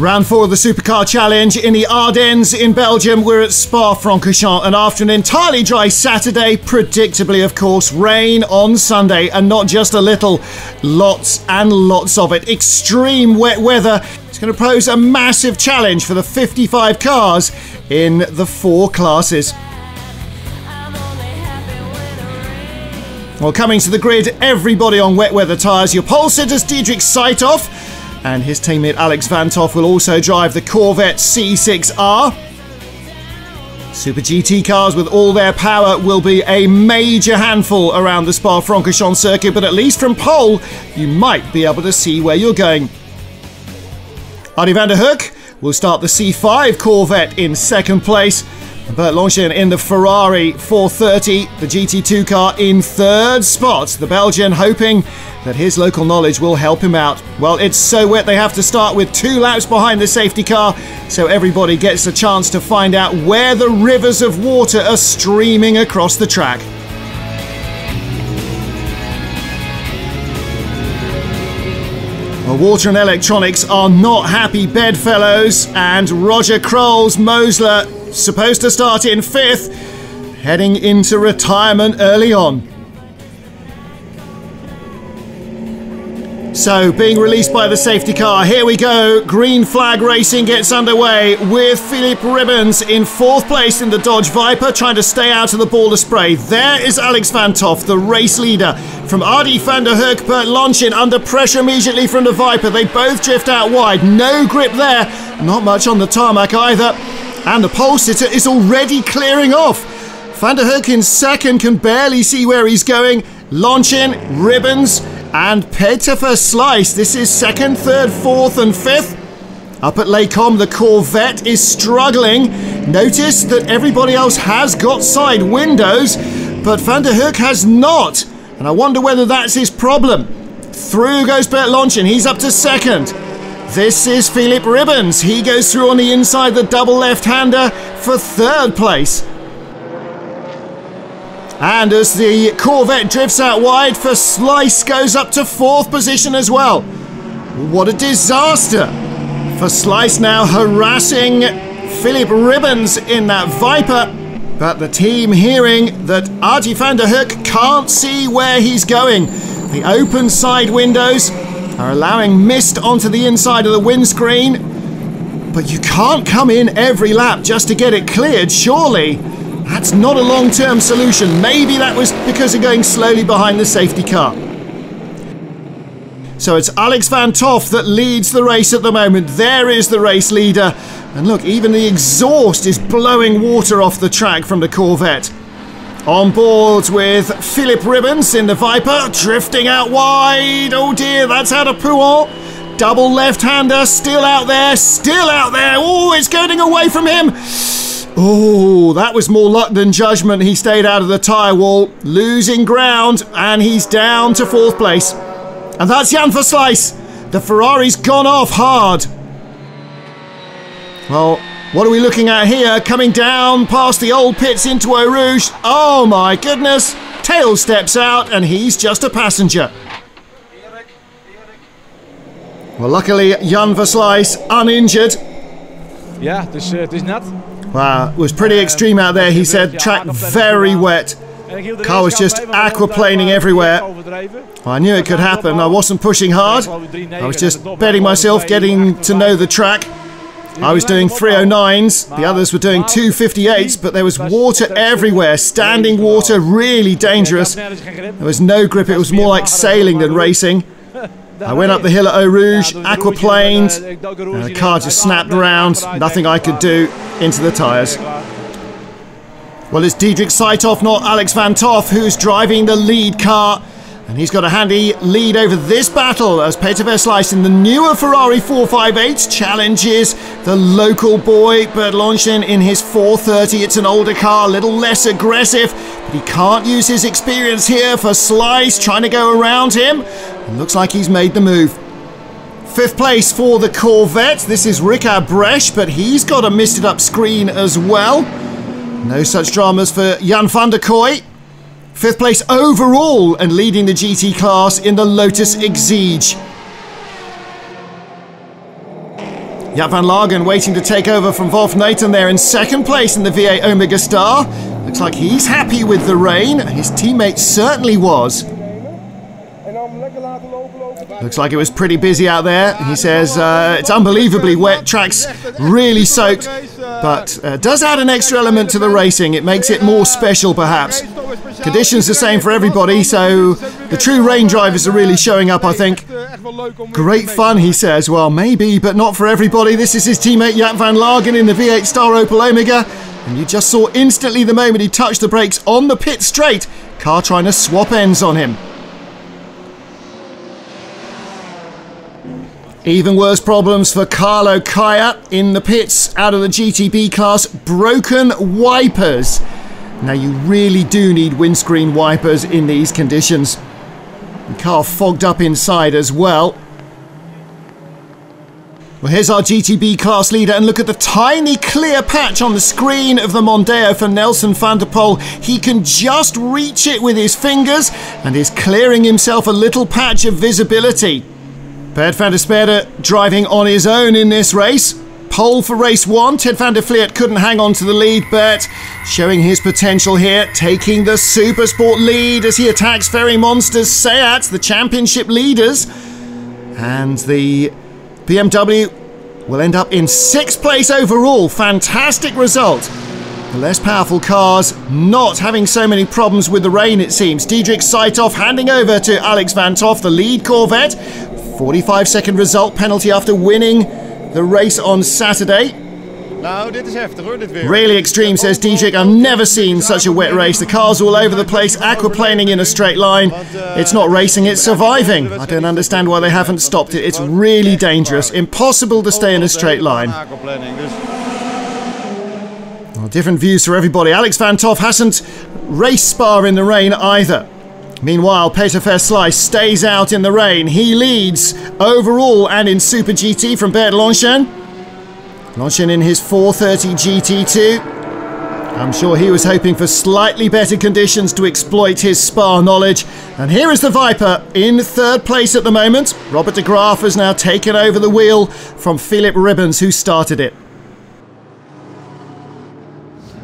Round 4 of the Supercar Challenge in the Ardennes in Belgium. We're at Spa Francorchamps, and after an entirely dry Saturday, predictably of course, rain on Sunday, and not just a little, lots and lots of it. Extreme wet weather. It's going to pose a massive challenge for the 55 cars in the 4 classes. Well, coming to the grid, everybody on wet weather tyres. Your pole sitter's Diedrich Seithoff, and his teammate Alex Van Toff will also drive the Corvette C6R. Super GT cars with all their power will be a major handful around the Spa Francorchamps circuit, but at least from pole, you might be able to see where you're going. Arie van der Hoek will start the C5 Corvette in 2nd place. Bert in the Ferrari 430, the GT2 car in 3rd spot. The Belgian hoping that his local knowledge will help him out. Well, it's so wet they have to start with 2 laps behind the safety car, so everybody gets a chance to find out where the rivers of water are streaming across the track. Well, water and electronics are not happy bedfellows, and Roger Kroll's Mosler, supposed to start in 5th, heading into retirement early on. So, being released by the safety car, here we go. Green flag racing gets underway with Philippe Ribbens in 4th place in the Dodge Viper, trying to stay out of the ball of spray. There is Alex Van Toff, the race leader. From Arie van der Hoek, Bert under pressure immediately from the Viper. They both drift out wide. No grip there. Not much on the tarmac either. And the pole sitter is already clearing off. Van der Hoek in 2nd can barely see where he's going. Lonchin, Ribbens, and Peter Versluis. This is 2nd, 3rd, 4th, and 5th. Up at Lecom, the Corvette is struggling. Notice that everybody else has got side windows, but Van der Hoek has not. And I wonder whether that's his problem. Through goes Bert Lonchin. He's up to 2nd. This is Philippe Ribbens. He goes through on the inside, the double left-hander for 3rd place. And as the Corvette drifts out wide, Versluis goes up to 4th position as well. What a disaster. Versluis now harassing Philippe Ribbens in that Viper. But the team, hearing that Arie van der Hoek can't see where he's going. The open side windows are allowing mist onto the inside of the windscreen. But you can't come in every lap just to get it cleared, surely. That's not a long-term solution. Maybe that was because of going slowly behind the safety car. So it's Alex Van Toff that leads the race at the moment. There is the race leader. And look, even the exhaust is blowing water off the track from the Corvette. On board with Philippe Ribbens in the Viper, drifting out wide. Oh dear, that's out of Pouhon. Double left-hander, still out there, still out there. Oh, it's getting away from him. Oh, that was more luck than judgment. He stayed out of the tyre wall, losing ground, and he's down to 4th place. And that's Jan Versluis. The Ferrari's gone off hard. Well, what are we looking at here? Coming down past the old pits into Eau Rouge. Oh my goodness. Tail steps out and he's just a passenger. Well, luckily Jan Versluis uninjured. Yeah, het is nat. Wow, it was pretty extreme out there, he said. Track very wet. Car was just aquaplaning everywhere. Well, I knew it could happen. I wasn't pushing hard. I was just betting myself, getting to know the track. I was doing 309s, the others were doing 258s, but there was water everywhere, standing water, really dangerous. There was no grip, it was more like sailing than racing. I went up the hill at Eau Rouge, aquaplaned, and the car just snapped around, nothing I could do, into the tyres. Well, it's Diedrich Seithoff, not Alex Van Toff, who's driving the lead car. And he's got a handy lead over this battle as Peter Versluis in the newer Ferrari 458 challenges the local boy Bert Lonchin in his 430. It's an older car, a little less aggressive, but he can't use his experience here. Versluis trying to go around him. It looks like he's made the move. 5th place for the Corvette. This is Ricard Bresch, but he's got a misted up screen as well. No such dramas for Jan van der Kooi. 5th place overall and leading the GT class in the Lotus Exige. Jaap van Lagen waiting to take over from Wolf Nathan there in second place in the V8 Omega Star. Looks like he's happy with the rain. His teammate certainly was. Looks like it was pretty busy out there. He says it's unbelievably wet, track's really soaked, but does add an extra element to the racing. It makes it more special perhaps. Conditions the same for everybody, so the true rain drivers are really showing up, I think. Great fun, he says. Well, maybe, but not for everybody. This is his teammate Jaap van Lagen in the V8 Star Opel Omega, and you just saw instantly the moment he touched the brakes on the pit straight, car trying to swap ends on him. Even worse problems for Carlo Kaya in the pits out of the GTB class. Broken wipers. Now you really do need windscreen wipers in these conditions. The car fogged up inside as well. Well, here's our GTB class leader, and look at the tiny clear patch on the screen of the Mondeo for Nelson van der Poel. He can just reach it with his fingers and is clearing himself a little patch of visibility. Bert van der Speerde driving on his own in this race. Pole for race 1. Ted van der Vliert couldn't hang on to the lead. Bert showing his potential here, taking the Supersport lead as he attacks Ferry Monsters Seat, the championship leaders. And the BMW will end up in 6th place overall. Fantastic result. The less powerful cars not having so many problems with the rain, it seems. Diederik Seithoff handing over to Alex van Toff, the lead Corvette. 45-second result penalty after winning the race on Saturday. Really extreme, says Diederik. I've never seen such a wet race. The cars all over the place, aquaplaning in a straight line. It's not racing, it's surviving. I don't understand why they haven't stopped it. It's really dangerous. Impossible to stay in a straight line. Well, different views for everybody. Alex van Toff hasn't raced Spa in the rain either. Meanwhile, Peter Versluis stays out in the rain. He leads overall and in Super GT from Bert Lonchen. Lonchen in his 430 GT2. I'm sure he was hoping for slightly better conditions to exploit his Spa knowledge. And here is the Viper in 3rd place at the moment. Robert de Graaf has now taken over the wheel from Philippe Ribbens, who started it.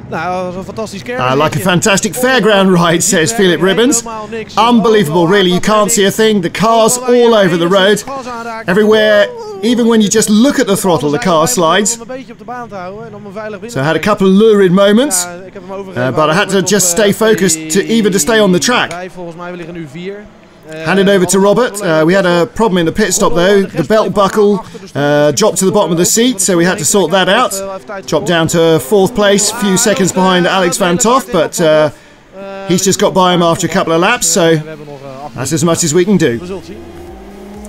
Like a fantastic fairground ride, says Philippe Ribbens. Unbelievable, really. You can't see a thing. The cars all over the road. Everywhere, even when you just look at the throttle, the car slides. So I had a couple of lurid moments, but I had to just stay focused to stay on the track. Handed over to Robert. We had a problem in the pit stop though. The belt buckle dropped to the bottom of the seat, so we had to sort that out. Dropped down to 4th place, a few seconds behind Alex van Toff, but he's just got by him after a couple of laps, so that's as much as we can do.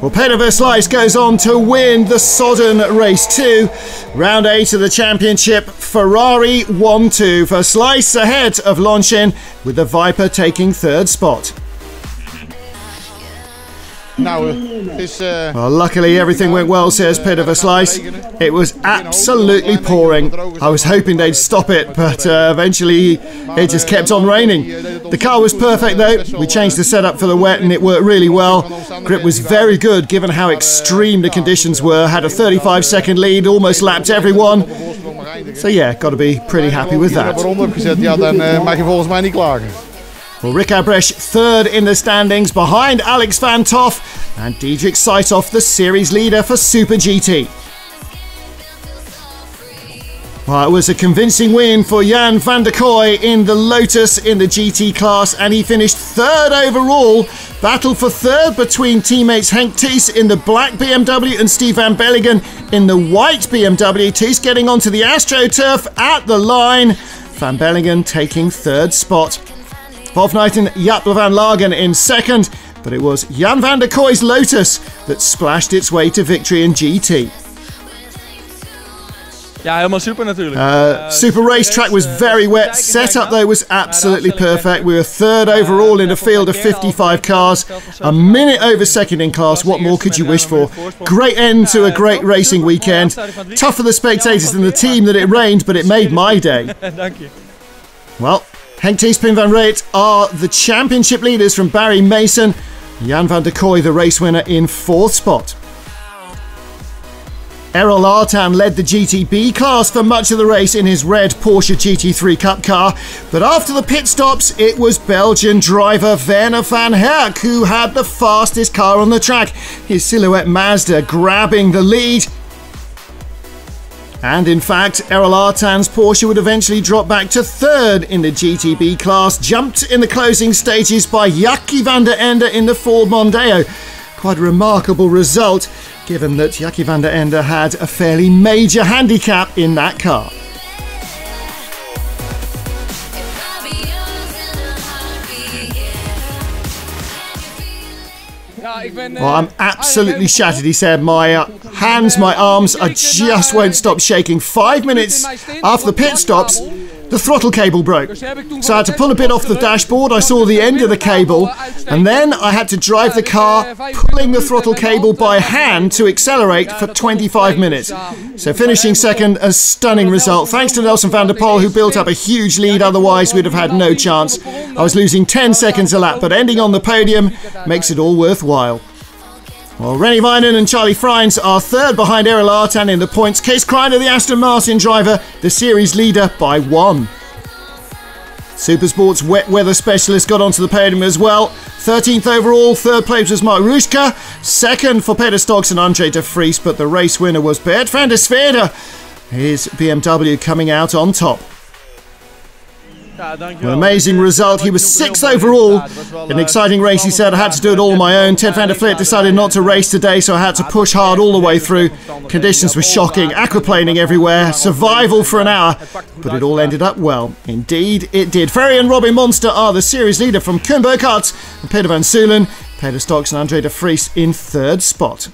Well, Peter Versluis goes on to win the Sodden Race 2. Round 8 of the championship, Ferrari 1-2. Versluis ahead of Lonchen, with the Viper taking 3rd spot. Well, luckily everything went well, says Peter Versluis. It was absolutely pouring. I was hoping they'd stop it, but eventually it just kept on raining. The car was perfect though. We changed the setup for the wet and it worked really well. Grip was very good given how extreme the conditions were. Had a 35-second lead, almost lapped everyone. So yeah, got to be pretty happy with that. Well, Rick Abrecht 3rd in the standings behind Alex van Toff and Diederik Seithoff, the series leader for Super GT. Well, it was a convincing win for Jan van der Kooi in the Lotus in the GT class, and he finished 3rd overall. Battle for 3rd between teammates Henk Thies in the black BMW and Steve van Bellingen in the white BMW. Thies getting onto the AstroTurf at the line. Van Bellingen taking 3rd spot. Wolf Nathan, Jaap van Lagen in 2nd, but it was Jan van der Kooi's Lotus that splashed its way to victory in GT. Ja, helemaal super natuurlijk. Super racetrack was very wet. Setup though was absolutely perfect. We were 3rd overall in a field of 55 cars. A minute over 2nd in class. What more could you wish for? Great end to a great racing weekend. Tough for the spectators and the team that it rained, but it made my day. Well, Henk Thies, Pim van Reet are the championship leaders from Barry Mason. Jan van der Kooi, the race winner, in 4th spot. Errol Artan led the GTB class for much of the race in his red Porsche GT3 Cup car, but after the pit stops it was Belgian driver Werner van Herk who had the fastest car on the track, his Silhouette Mazda grabbing the lead. And in fact, Errol Artan's Porsche would eventually drop back to third in the GTB class, jumped in the closing stages by Jackie van der Ende in the Ford Mondeo. Quite a remarkable result, given that Jackie van der Ende had a fairly major handicap in that car. Well, I'm absolutely shattered, he said. My hands, my arms, I just won't stop shaking. 5 minutes after the pit stops, the throttle cable broke. So I had to pull a bit off the dashboard. I saw the end of the cable, and then I had to drive the car, pulling the throttle cable by hand to accelerate for 25 minutes. So finishing second, a stunning result. Thanks to Nelson van der Poel, who built up a huge lead, otherwise we'd have had no chance. I was losing 10 seconds a lap, but ending on the podium makes it all worthwhile. Well, Rennie Vinen and Charlie Freins are third behind Errol Artan in the points. Kees Kreiner, the Aston Martin driver, the series leader by 1. Supersport's wet weather specialist got onto the podium as well. 13th overall, third place was Mark Ruschka, second for Peter Stocks and Andre de Vries, but the race winner was Bert van der Zweerde. His BMW coming out on top. An amazing result. He was 6th overall. An exciting race, he said. I had to do it all on my own. Ted van der Vliet decided not to race today, so I had to push hard all the way through. Conditions were shocking, aquaplaning everywhere, survival for an hour, but it all ended up well. Indeed, it did. Ferry and Robin Monster are the series leader from Koen Burkhardt and Peter van Sulen. Peter Stocks and Andre de Vries in third spot.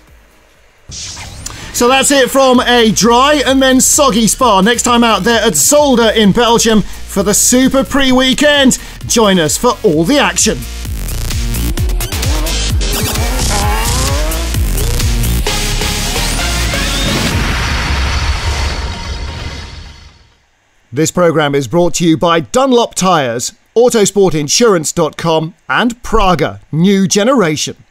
So that's it from a dry and then soggy Spa. Next time out there at Zolder in Belgium for the Super Pre-weekend. Join us for all the action. This programme is brought to you by Dunlop Tyres, Autosportinsurance.com and Praga New Generation.